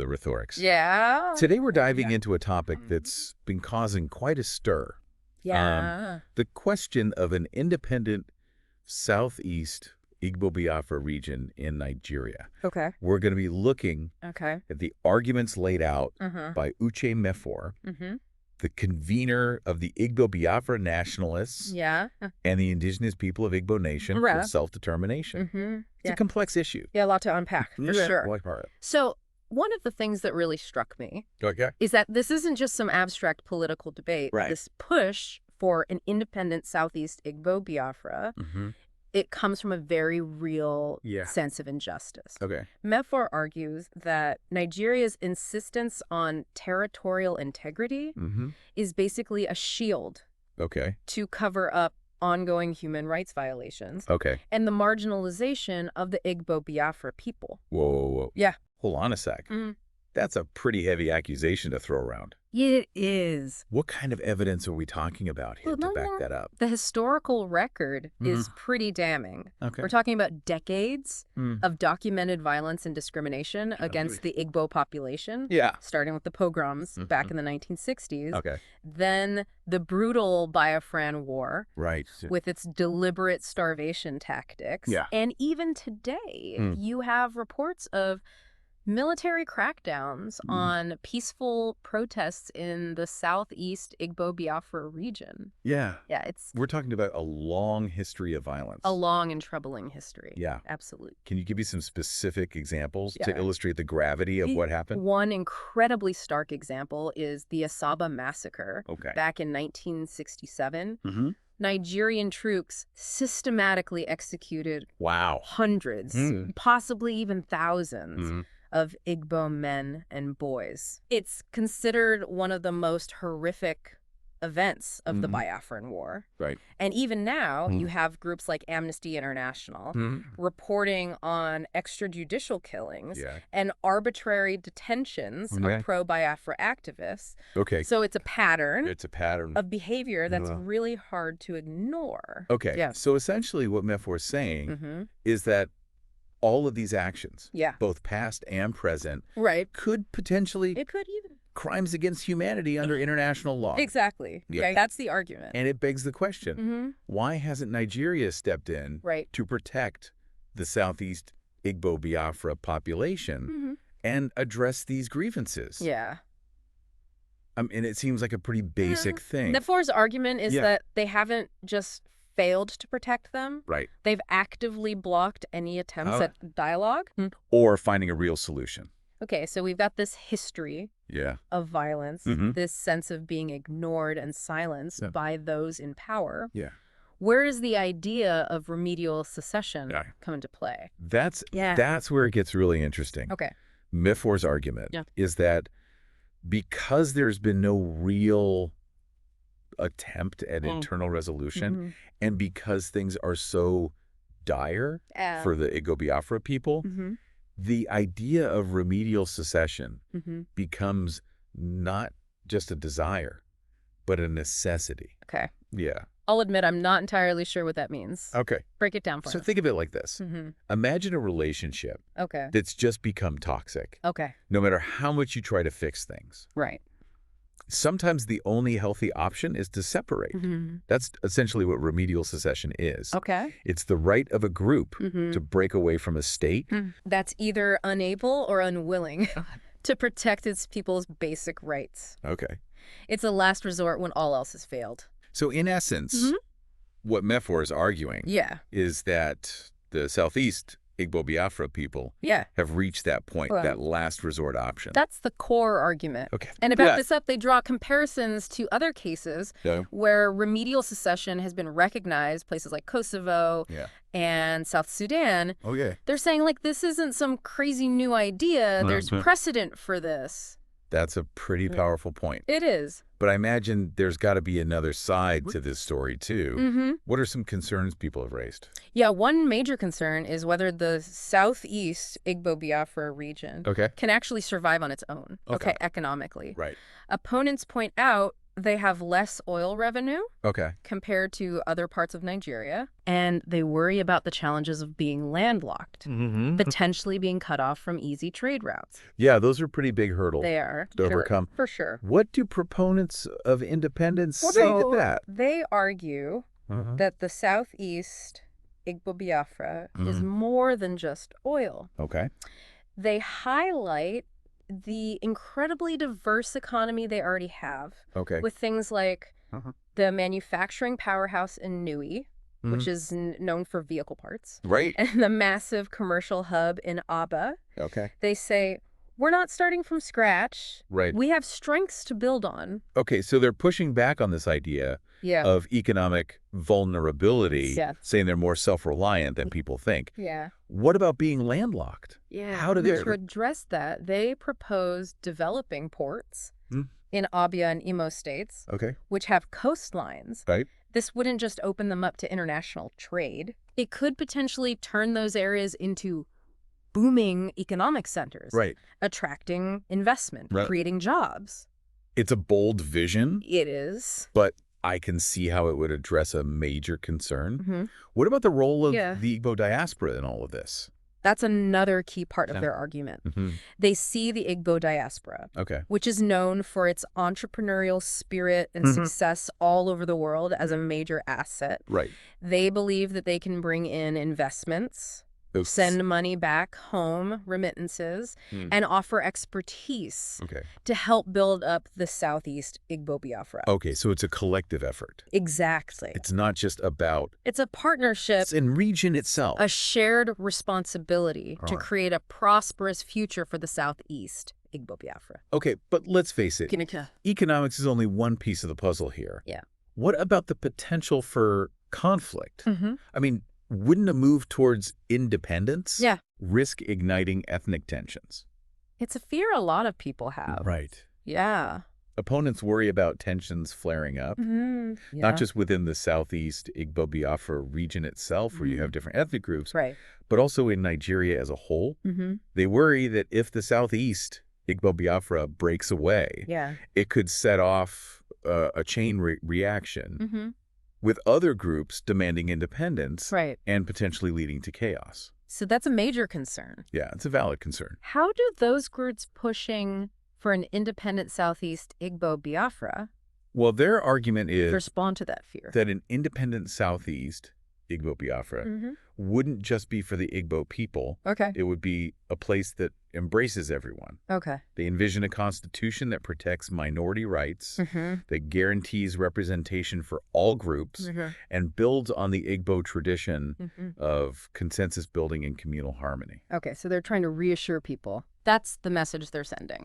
the rhetorics. Yeah. Today we're diving into a topic that's been causing quite a stir. Yeah. The question of an independent southeast Igbo-Biafra region in Nigeria. Okay. We're going to be looking Okay. at the arguments laid out by Uche Mefor, the convener of the Igbo-Biafra nationalists Yeah. and the indigenous people of Igbo Nation for self-determination. It's a complex issue. Yeah, a lot to unpack, for sure. So one of the things that really struck me is that this isn't just some abstract political debate. Right. This push for an independent Southeast Igbo-Biafra, it comes from a very real sense of injustice. Okay. Mefor argues that Nigeria's insistence on territorial integrity is basically a shield to cover up ongoing human rights violations and the marginalization of the Igbo-Biafra people. Whoa. Yeah. Hold on a sec. That's a pretty heavy accusation to throw around. It is. What kind of evidence are we talking about here to back that up? The historical record is pretty damning. Okay. We're talking about decades of documented violence and discrimination against the Igbo population. Yeah. Starting with the pogroms back in the 1960s. Okay. Then the brutal Biafran War. Right. With its deliberate starvation tactics. Yeah. And even today, you have reports of military crackdowns on peaceful protests in the southeast Igbo-Biafra region. Yeah. Yeah, We're talking about a long history of violence. A long and troubling history. Yeah. Absolutely. Can you give me some specific examples to illustrate the gravity of what happened? One incredibly stark example is the Asaba massacre back in 1967. Nigerian troops systematically executed hundreds, possibly even thousands of Igbo men and boys. It's considered one of the most horrific events of the Biafran War. Right. And even now, you have groups like Amnesty International reporting on extrajudicial killings and arbitrary detentions of pro-Biafra activists. Okay. So it's a pattern. It's a pattern of behavior that's really hard to ignore. Okay. Yeah. So essentially what Mefor is saying is that all of these actions, both past and present, could potentially crimes against humanity under international law. Exactly. Yeah. That's the argument. And it begs the question, why hasn't Nigeria stepped in to protect the Southeast Igbo-Biafra population and address these grievances? Yeah. I mean, it seems like a pretty basic thing. Mefor's argument is that they haven't just failed to protect them. Right. They've actively blocked any attempts at dialogue. Or finding a real solution. Okay, so we've got this history of violence, this sense of being ignored and silenced by those in power. Yeah. Where does the idea of remedial secession come into play? That's where it gets really interesting. Okay. Mefor's argument is that because there's been no real attempt at internal resolution, and because things are so dire for the Igbo-Biafra people, the idea of remedial secession becomes not just a desire, but a necessity. Okay. Yeah. I'll admit I'm not entirely sure what that means. Okay. Break it down for us. So think of it like this. Imagine a relationship that's just become toxic. Okay. No matter how much you try to fix things. Right. Sometimes the only healthy option is to separate. That's essentially what remedial secession is. Okay. It's the right of a group to break away from a state that's either unable or unwilling to protect its people's basic rights. Okay. It's a last resort when all else has failed. So in essence, what Mefor is arguing is that the Southeast Igbo-Biafra people have reached that point, that last resort option. That's the core argument. Okay. And to back this up, they draw comparisons to other cases where remedial secession has been recognized, places like Kosovo and South Sudan. Oh, yeah. They're saying, like, this isn't some crazy new idea. There's precedent for this. That's a pretty powerful point. It is. But I imagine there's got to be another side to this story, too. What are some concerns people have raised? Yeah, one major concern is whether the southeast Igbo-Biafra region can actually survive on its own, economically. Right. Opponents point out They have less oil revenue compared to other parts of Nigeria, and they worry about the challenges of being landlocked, potentially being cut off from easy trade routes. Yeah, those are pretty big hurdles They are. to overcome. For sure. What do proponents of independence say to that? They argue that the Southeast Igbo-Biafra is more than just oil. They highlight the incredibly diverse economy they already have with things like the manufacturing powerhouse in Nui, which is known for vehicle parts, and the massive commercial hub in Aba. They say, we're not starting from scratch. We have strengths to build on. So they're pushing back on this idea of economic vulnerability, saying they're more self-reliant than people think. What about being landlocked? How do they... To address that, they propose developing ports in Abia and Imo states, which have coastlines. This wouldn't just open them up to international trade. It could potentially turn those areas into booming economic centers, attracting investment, creating jobs. It's a bold vision. It is. But I can see how it would address a major concern. What about the role of the Igbo diaspora in all of this? That's another key part of their argument. They see the Igbo diaspora, which is known for its entrepreneurial spirit and success all over the world, as a major asset. They believe that they can bring in investments, send money back home, remittances, and offer expertise to help build up the Southeast Igbo-Biafra. So it's a collective effort. Exactly. It's not just about... It's a partnership. It's in region itself. A shared responsibility to create a prosperous future for the Southeast Igbo-Biafra. But let's face it. Economics is only one piece of the puzzle here. What about the potential for conflict? I mean, wouldn't a move towards independence risk igniting ethnic tensions? It's a fear a lot of people have. Opponents worry about tensions flaring up, not just within the Southeast Igbo-Biafra region itself, where you have different ethnic groups, but also in Nigeria as a whole. They worry that if the Southeast Igbo-Biafra breaks away, it could set off a chain reaction with other groups demanding independence and potentially leading to chaos. So that's a major concern. It's a valid concern. How do those groups pushing for an independent Southeast Igbo-Biafra their argument is respond to that fear? That an independent Southeast Igbo-Biafra wouldn't just be for the Igbo people. It would be a place that embraces everyone. They envision a constitution that protects minority rights, that guarantees representation for all groups, and builds on the Igbo tradition of consensus building and communal harmony. So they're trying to reassure people. That's the message they're sending.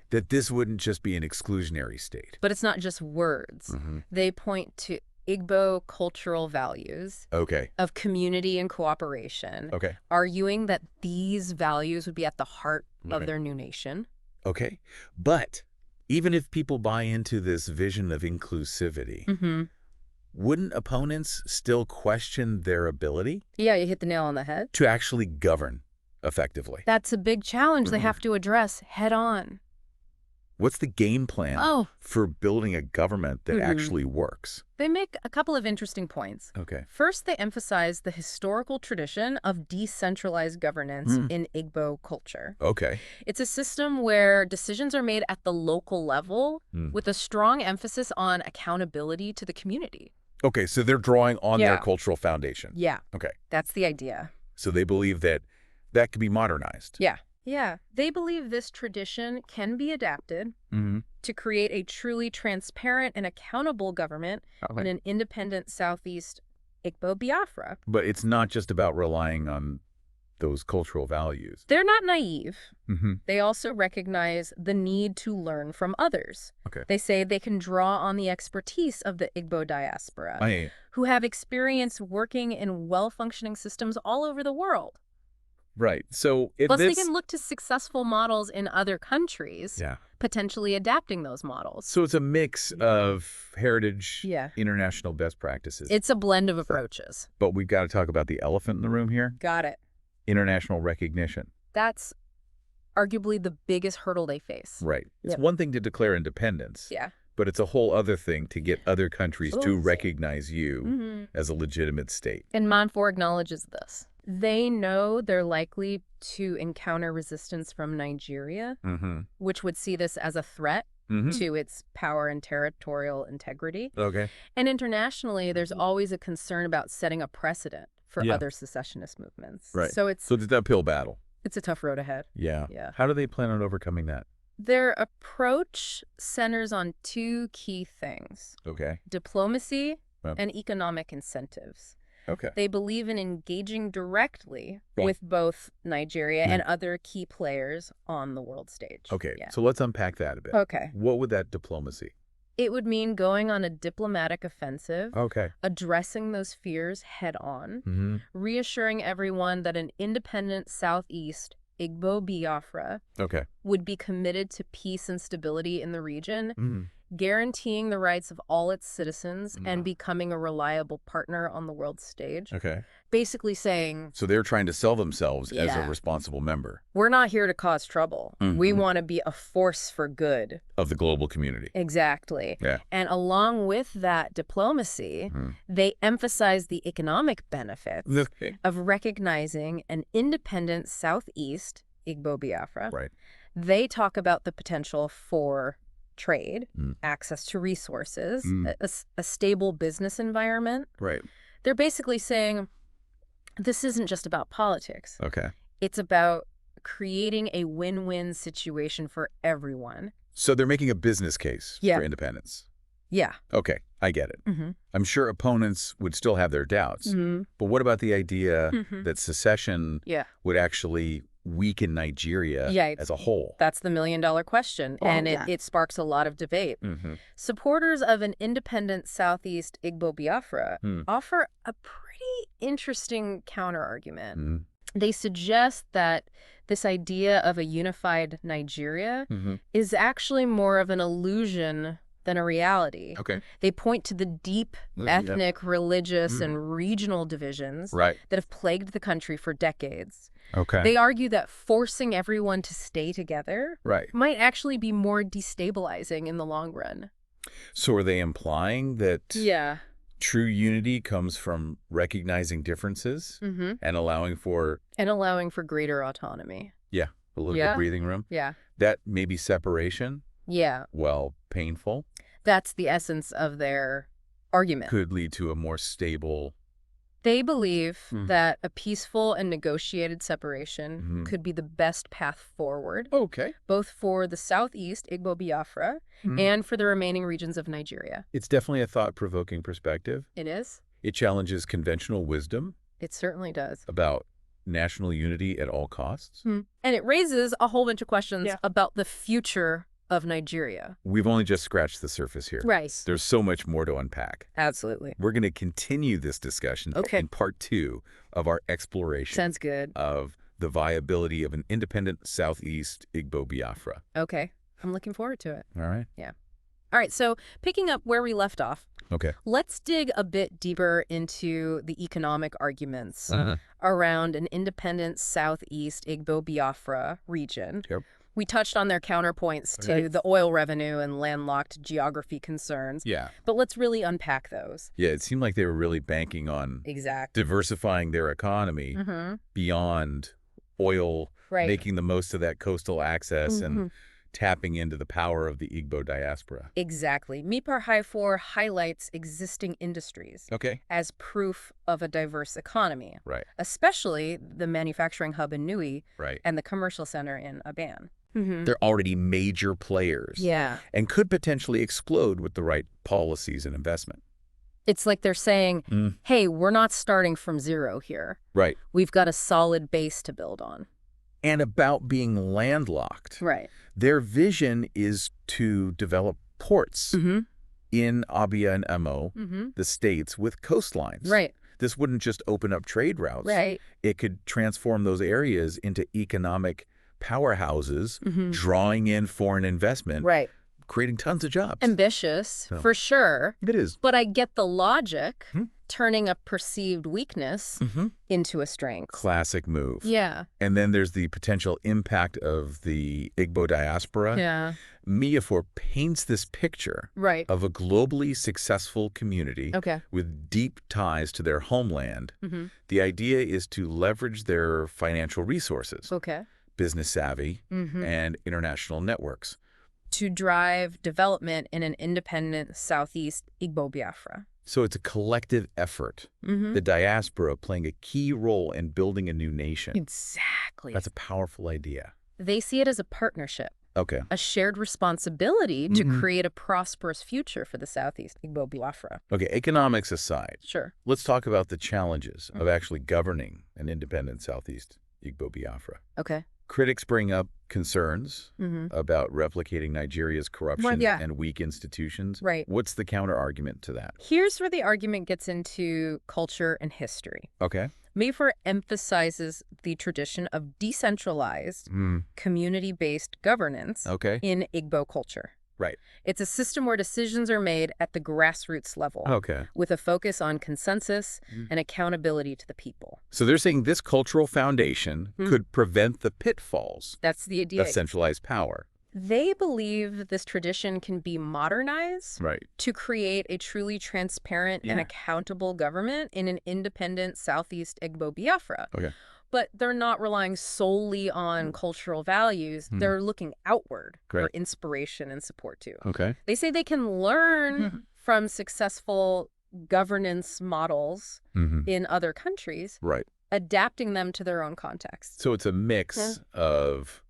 That this wouldn't just be an exclusionary state. But it's not just words. They point to Igbo cultural values of community and cooperation, arguing that these values would be at the heart of their new nation. But even if people buy into this vision of inclusivity, wouldn't opponents still question their ability? You hit the nail on the head. To actually govern effectively. That's a big challenge they have to address head on. What's the game plan for building a government that actually works? They make a couple of interesting points. First, they emphasize the historical tradition of decentralized governance in Igbo culture. It's a system where decisions are made at the local level with a strong emphasis on accountability to the community. So they're drawing on their cultural foundation. That's the idea. So they believe that that could be modernized. They believe this tradition can be adapted to create a truly transparent and accountable government in an independent Southeast Igbo-Biafra. But it's not just about relying on those cultural values. They're not naive. They also recognize the need to learn from others. They say they can draw on the expertise of the Igbo diaspora, who have experience working in well-functioning systems all over the world. So plus, they can look to successful models in other countries, potentially adapting those models. So it's a mix of heritage, international best practices. It's a blend of approaches. But we've got to talk about the elephant in the room here. Got it. International recognition. That's arguably the biggest hurdle they face. It's one thing to declare independence. But it's a whole other thing to get other countries to recognize you as a legitimate state. And Monfort acknowledges this. They know they're likely to encounter resistance from Nigeria, which would see this as a threat to its power and territorial integrity. Okay. And internationally, there's always a concern about setting a precedent for other secessionist movements. Right. So it's an uphill battle. It's a tough road ahead. Yeah. Yeah. How do they plan on overcoming that? Their approach centers on two key things. Okay. Diplomacy and economic incentives. Okay. They believe in engaging directly with both Nigeria and other key players on the world stage. Okay. So let's unpack that a bit. Okay. What would that diplomacy? It would mean going on a diplomatic offensive, Okay. addressing those fears head on, reassuring everyone that an independent Southeast Igbo-Biafra would be committed to peace and stability in the region, guaranteeing the rights of all its citizens and becoming a reliable partner on the world stage. Okay. Basically saying... So they're trying to sell themselves as a responsible member. We're not here to cause trouble. We want to be a force for good. Of the global community. Exactly. Yeah. And along with that diplomacy, they emphasize the economic benefits of recognizing an independent Southeast Igbo-Biafra. Right. They talk about the potential for trade, access to resources, a stable business environment. Right. They're basically saying, this isn't just about politics. Okay. It's about creating a win-win situation for everyone. So they're making a business case for independence. Yeah. Okay, I get it. I'm sure opponents would still have their doubts. But what about the idea that secession would actually weaken Nigeria as a whole? That's the million-dollar question, and it sparks a lot of debate. Supporters of an independent Southeast Igbo-Biafra offer a pretty interesting counter-argument. They suggest that this idea of a unified Nigeria is actually more of an illusion than a reality. Okay. They point to the deep ethnic, religious, and regional divisions that have plagued the country for decades. Okay. They argue that forcing everyone to stay together might actually be more destabilizing in the long run. So are they implying that true unity comes from recognizing differences and allowing for... And allowing for greater autonomy. Yeah, a little bit of breathing room. Yeah. That maybe separation, yeah, while painful, that's the essence of their argument. Could lead to a more stable... They believe that a peaceful and negotiated separation could be the best path forward. Okay. Both for the Southeast Igbo-Biafra and for the remaining regions of Nigeria. It's definitely a thought-provoking perspective. It is. It challenges conventional wisdom. It certainly does. About national unity at all costs. And it raises a whole bunch of questions about the future of Nigeria. We've only just scratched the surface here. Right. There's so much more to unpack. Absolutely. We're going to continue this discussion in part 2 of our exploration. Sounds good. Of the viability of an independent Southeast Igbo-Biafra. Okay. I'm looking forward to it. All right. Yeah. All right. So picking up where we left off. Okay. Let's dig a bit deeper into the economic arguments around an independent Southeast Igbo-Biafra region. Yep. We touched on their counterpoints to the oil revenue and landlocked geography concerns. Yeah. But let's really unpack those. Yeah, it seemed like they were really banking on diversifying their economy beyond oil, making the most of that coastal access and tapping into the power of the Igbo diaspora. Exactly. Mipar Haifor highlights existing industries as proof of a diverse economy, especially the manufacturing hub in Nui and the commercial center in Aban. They're already major players and could potentially explode with the right policies and investment. It's like they're saying, hey, we're not starting from zero here. Right. We've got a solid base to build on. And about being landlocked. Right. Their vision is to develop ports in Abia and Emo, the states, with coastlines. Right. This wouldn't just open up trade routes. Right. It could transform those areas into economic powerhouses, drawing in foreign investment, creating tons of jobs. Ambitious, for sure. It is. But I get the logic, turning a perceived weakness into a strength. Classic move. Yeah. And then there's the potential impact of the Igbo diaspora. Yeah. Miafor paints this picture of a globally successful community with deep ties to their homeland. The idea is to leverage their financial resources, business savvy, and international networks, to drive development in an independent Southeast Igbo-Biafra. So it's a collective effort, the diaspora playing a key role in building a new nation. Exactly. That's a powerful idea. They see it as a partnership. Okay. A shared responsibility to create a prosperous future for the Southeast Igbo-Biafra. Okay, economics aside. Sure. Let's talk about the challenges of actually governing an independent Southeast Igbo-Biafra. Okay. Critics bring up concerns about replicating Nigeria's corruption and weak institutions. Right. What's the counter-argument to that? Here's where the argument gets into culture and history. Okay. Miafor emphasizes the tradition of decentralized, community-based governance in Igbo culture. Right. It's a system where decisions are made at the grassroots level, with a focus on consensus and accountability to the people. So they're saying this cultural foundation could prevent the pitfalls That's the idea. of centralized power. They believe this tradition can be modernized to create a truly transparent and accountable government in an independent Southeast Igbo-Biafra. Okay. But they're not relying solely on cultural values. They're looking outward for inspiration and support, too. Okay. They say they can learn from successful governance models in other countries, adapting them to their own context. So it's a mix of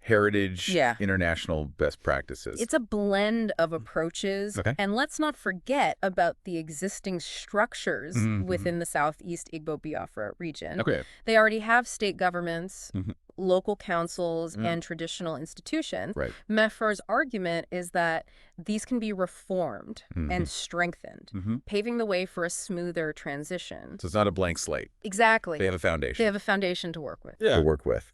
heritage, international best practices. It's a blend of approaches. And let's not forget about the existing structures within the Southeast Igbo-Biafra region. They already have state governments, local councils, and traditional institutions. Miafor's argument is that these can be reformed and strengthened, paving the way for a smoother transition. So it's not a blank slate. Exactly. They have a foundation. They have a foundation to work with. To work with.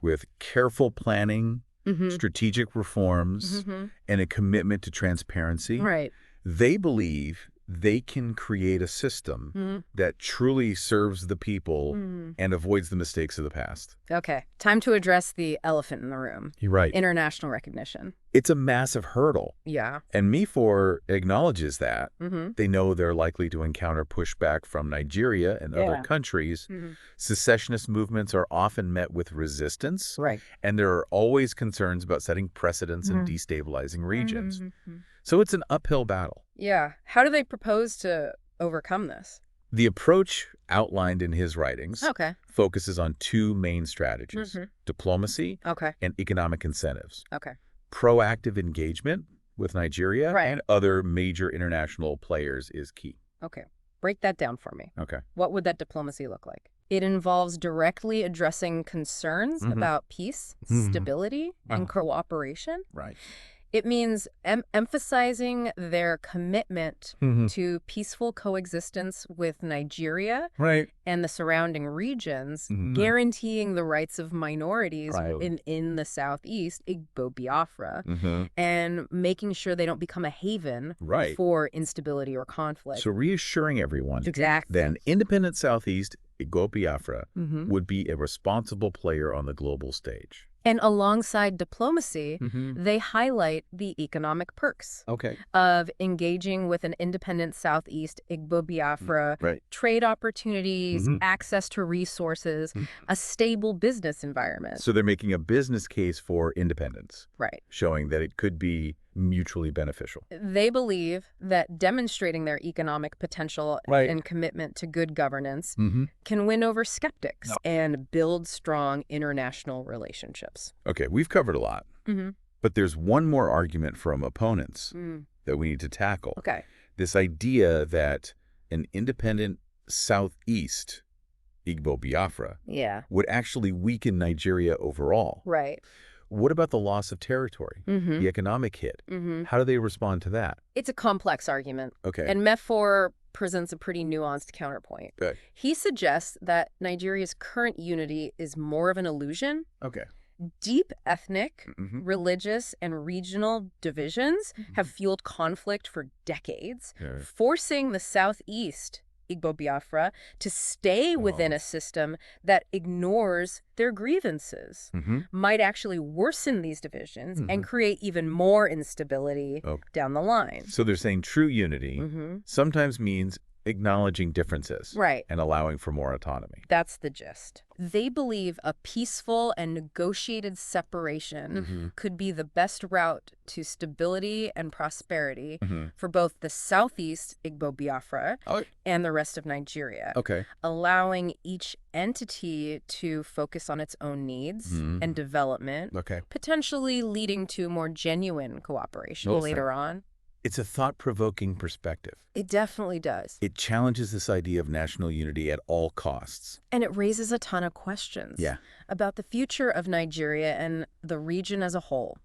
With careful planning, strategic reforms, and a commitment to transparency. They believe they can create a system that truly serves the people and avoids the mistakes of the past. Okay, time to address the elephant in the room. You're right. International recognition. It's a massive hurdle. Yeah. And Miafor acknowledges that. They know they're likely to encounter pushback from Nigeria and other countries. Secessionist movements are often met with resistance. And there are always concerns about setting precedents and destabilizing regions. So it's an uphill battle. Yeah. How do they propose to overcome this? The approach outlined in his writings focuses on two main strategies, diplomacy and economic incentives. Proactive engagement with Nigeria and other major international players is key. Okay. Break that down for me. What would that diplomacy look like? It involves directly addressing concerns about peace, stability, and cooperation. It means emphasizing their commitment to peaceful coexistence with Nigeria and the surrounding regions, guaranteeing the rights of minorities in the Southeast, Igbo-Biafra, and making sure they don't become a haven for instability or conflict. So reassuring everyone that an independent Southeast, Igbo-Biafra, would be a responsible player on the global stage. And alongside diplomacy, they highlight the economic perks of engaging with an independent Southeast Igbo-Biafra, trade opportunities, access to resources, a stable business environment. So they're making a business case for independence, showing that it could be mutually beneficial. They believe that demonstrating their economic potential and commitment to good governance can win over skeptics and build strong international relationships. Okay, we've covered a lot, but there's one more argument from opponents that we need to tackle. This idea that an independent Southeast Igbo-Biafra would actually weaken Nigeria overall. What about the loss of territory, the economic hit? How do they respond to that? It's a complex argument. And Miafor presents a pretty nuanced counterpoint. He suggests that Nigeria's current unity is more of an illusion Deep ethnic, religious, and regional divisions have fueled conflict for decades, forcing the Southeast Igbo-Biafra to stay within a system that ignores their grievances, might actually worsen these divisions and create even more instability down the line. So they're saying true unity sometimes means acknowledging differences and allowing for more autonomy. That's the gist. They believe a peaceful and negotiated separation could be the best route to stability and prosperity for both the Southeast Igbo-Biafra and the rest of Nigeria, allowing each entity to focus on its own needs and development, potentially leading to more genuine cooperation later on. It's a thought-provoking perspective. It definitely does. It challenges this idea of national unity at all costs. And it raises a ton of questions about the future of Nigeria and the region as a whole.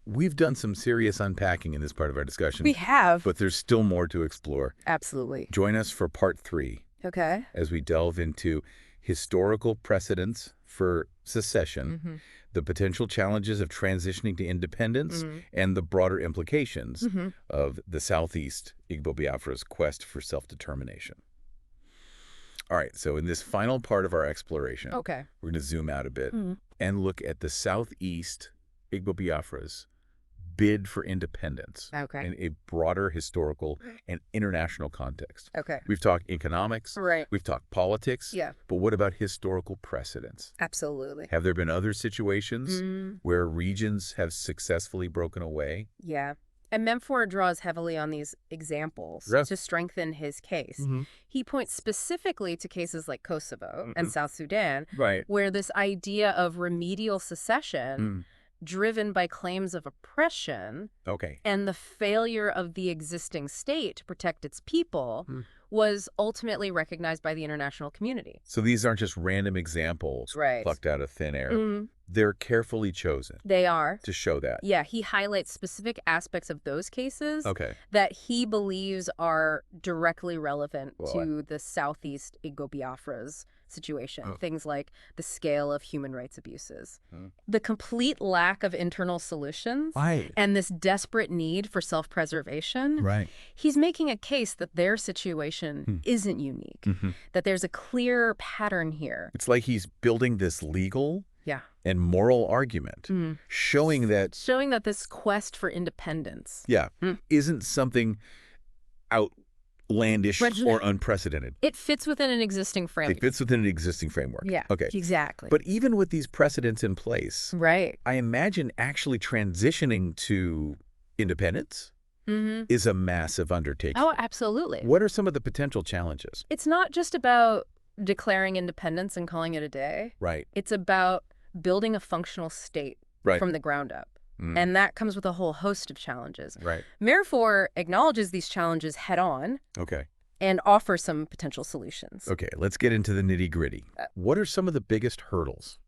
We've done some serious unpacking in this part of our discussion. We have. But there's still more to explore. Absolutely. Join us for part 3. Okay. As we delve into historical precedents for secession, the potential challenges of transitioning to independence, and the broader implications of the Southeast Igbo-Biafra's quest for self-determination. All right, so in this final part of our exploration, we're going to zoom out a bit and look at the Southeast Igbo-Biafra's bid for independence in a broader historical and international context. We've talked economics, we've talked politics, but what about historical precedents? Absolutely. Have there been other situations where regions have successfully broken away? Yeah. And Memphor draws heavily on these examples to strengthen his case. He points specifically to cases like Kosovo and South Sudan, where this idea of remedial secession driven by claims of oppression and the failure of the existing state to protect its people was ultimately recognized by the international community. So these aren't just random examples plucked out of thin air. They're carefully chosen. They are. To show that. Yeah, he highlights specific aspects of those cases that he believes are directly relevant to the Southeast Igbo-Biafra's situation. Things like the scale of human rights abuses, the complete lack of internal solutions, and this desperate need for self-preservation. He's making a case that their situation isn't unique, that there's a clear pattern here. It's like he's building this legal and moral argument, showing that this quest for independence isn't something outlandish or unprecedented. It fits within an existing framework. It fits within an existing framework. Yeah, exactly. But even with these precedents in place, I imagine actually transitioning to independence is a massive undertaking. Oh, absolutely. What are some of the potential challenges? It's not just about declaring independence and calling it a day. It's about building a functional state from the ground up. And that comes with a whole host of challenges. Memphor acknowledges these challenges head on and offers some potential solutions. Let's get into the nitty-gritty. What are some of the biggest hurdles?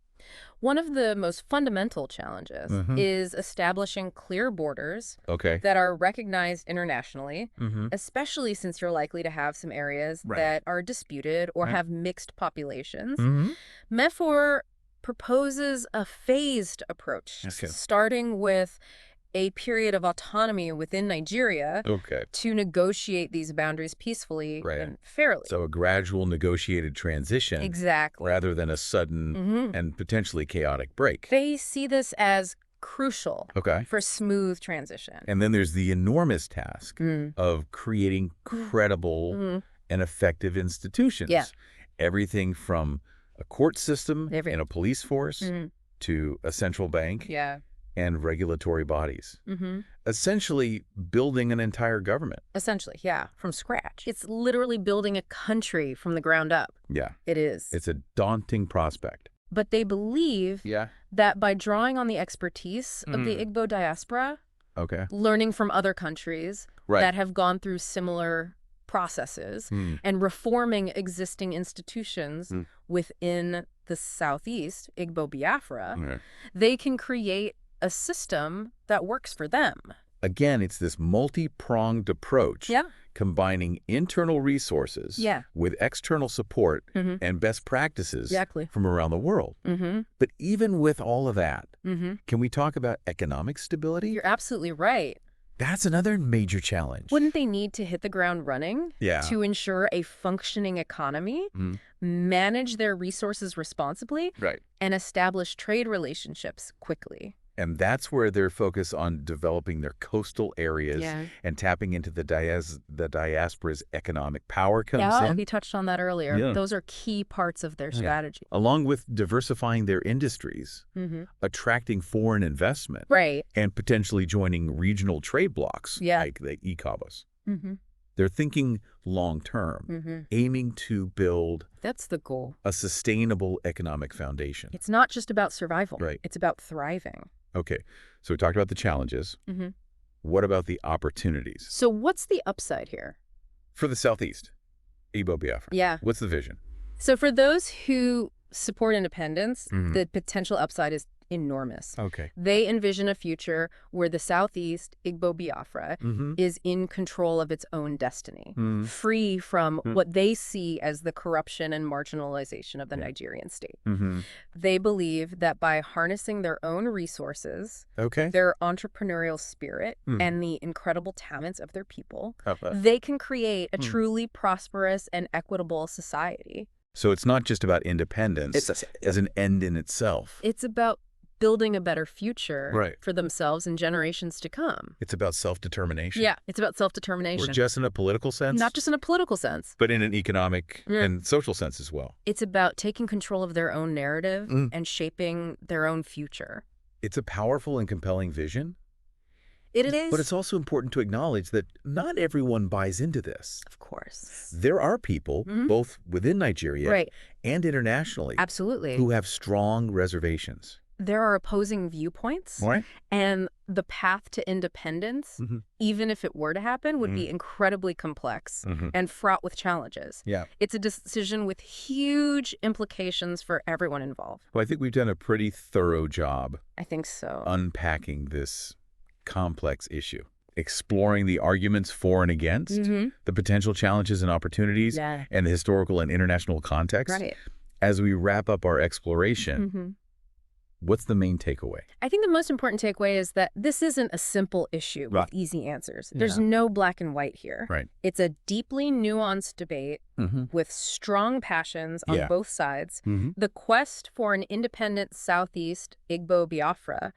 One of the most fundamental challenges is establishing clear borders that are recognized internationally, especially since you're likely to have some areas that are disputed or have mixed populations. Memphor proposes a phased approach, starting with a period of autonomy within Nigeria to negotiate these boundaries peacefully and fairly. So a gradual negotiated transition rather than a sudden and potentially chaotic break. They see this as crucial for smooth transition. And then there's the enormous task of creating credible and effective institutions. Everything from a court system and a police force to a central bank and regulatory bodies. Essentially building an entire government. Essentially, from scratch. It's literally building a country from the ground up. It is. It's a daunting prospect. But they believe that by drawing on the expertise of the Igbo diaspora, learning from other countries that have gone through similar processes and reforming existing institutions within the Southeast Igbo-Biafra, they can create a system that works for them. Again, it's this multi-pronged approach. combining internal resources with external support and best practices from around the world. But even with all of that, can we talk about economic stability? You're absolutely right. That's another major challenge. Wouldn't they need to hit the ground running to ensure a functioning economy, manage their resources responsibly, and establish trade relationships quickly? And that's where their focus on developing their coastal areas and tapping into the diaspora's economic power comes in. He touched on that earlier. Those are key parts of their strategy. Along with diversifying their industries, attracting foreign investment, and potentially joining regional trade blocs like the ECOWAS. They're thinking long-term, aiming to build that's the goal. A sustainable economic foundation. It's not just about survival. It's about thriving. Okay, so we talked about the challenges. What about the opportunities? So what's the upside here? For the Southeast, Igbo-Biafra. What's the vision? So for those who support independence, the potential upside is enormous. They envision a future where the Southeast, Igbo-Biafra, is in control of its own destiny, free from what they see as the corruption and marginalization of the Nigerian state. They believe that by harnessing their own resources, their entrepreneurial spirit, and the incredible talents of their people, they can create a truly prosperous and equitable society. So it's not just about independence as an end in itself. It's about building a better future for themselves and generations to come. It's about self-determination. Yeah, it's about self-determination. Or just in a political sense? Not just in a political sense. But in an economic and social sense as well. It's about taking control of their own narrative and shaping their own future. It's a powerful and compelling vision. It is. But it's also important to acknowledge that not everyone buys into this. Of course. There are people, both within Nigeria and internationally, who have strong reservations. There are opposing viewpoints, and the path to independence, even if it were to happen, would be incredibly complex and fraught with challenges. It's a decision with huge implications for everyone involved. Well, I think we've done a pretty thorough job. I think so. Unpacking this complex issue, exploring the arguments for and against, the potential challenges and opportunities, and the historical and international context. As we wrap up our exploration, what's the main takeaway? I think the most important takeaway is that this isn't a simple issue with easy answers. There's no black and white here. It's a deeply nuanced debate with strong passions on both sides. The quest for an independent Southeast Igbo-Biafra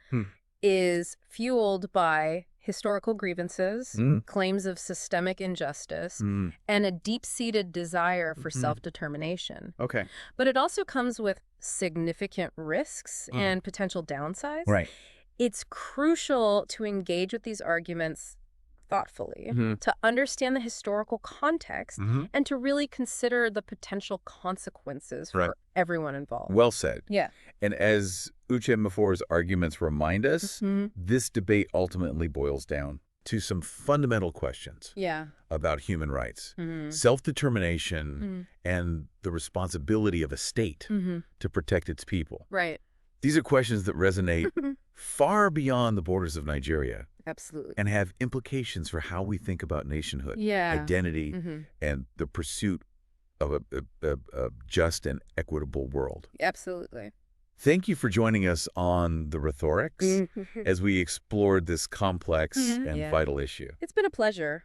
is fueled by historical grievances, claims of systemic injustice, and a deep-seated desire for self-determination. But it also comes with significant risks and potential downsides. It's crucial to engage with these arguments thoughtfully, to understand the historical context, and to really consider the potential consequences for everyone involved. Well said. And as Uche Mefor's arguments remind us, this debate ultimately boils down to some fundamental questions about human rights, self-determination, and the responsibility of a state to protect its people. These are questions that resonate far beyond the borders of Nigeria. And have implications for how we think about nationhood, identity, and the pursuit of a just and equitable world. Thank you for joining us on The Rhetorics as we explored this complex and vital issue. It's been a pleasure.